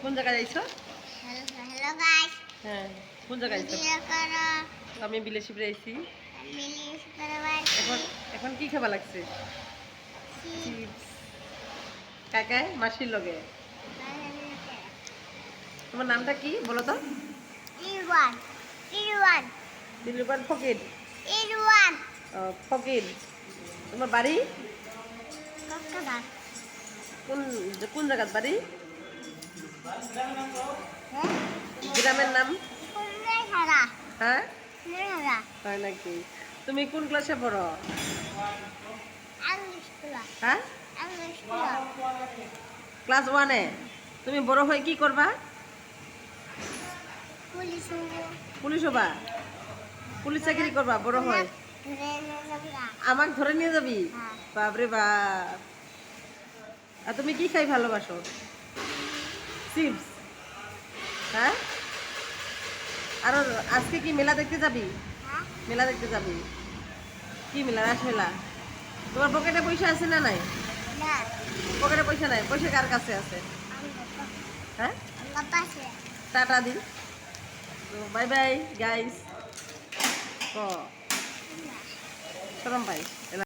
কোন জায়গায় যাইছো? Hello guys. হ্যাঁ, কোন জায়গায় যাইছো? ভিডিও করো। আমি বিলেশিপরে আইছি। মিলিশ করবার। এখন এখন কি খাবা লাগছে? চিপস। কাকায় মাসির লগে। তোমার নামটা কি বলো তো? ইরওয়ান। ইরওয়ান। দিলরুবান ফকির। ইরওয়ান। ফকির। তোমার বাড়ি কক্সবাজার। কোন কোন জায়গার বাড়ি? হ্যাঁ? গ্রামের নাম? কুলেহারা। হ্যাঁ, কুলেহারা। তাই নাকি? তুমি কোন ক্লাসে পড়ো? English school. হ্যাঁ, ইংলিশ স্কুল। ক্লাস 1-এ। তুমি বড় হয়ে কি করবা? পুলিশ পুলিশ হবা? পুলিশ চাকরি করবা বড় হয়ে? আমাকে ধরে নিয়ে যাবি? হ্যাঁ। বাপরে বাপ। আর তুমি কি খাই ভালোবাসো? চিপস। হ্যাঁ, আর আজকে কি মেলা দেখতে যাবি? হ্যাঁ? মেলা দেখতে যাবি? কি মেলা? রাস মেলা। তোমার পকেটে পয়সা আছে না নাই? না। পকেটে পয়সা নাই, পয়সা কার কাছে আছে? হ্যাঁ, আমার পাশে। টাটা দিন। তো বাই বাই গাইস। ক শরম পাই।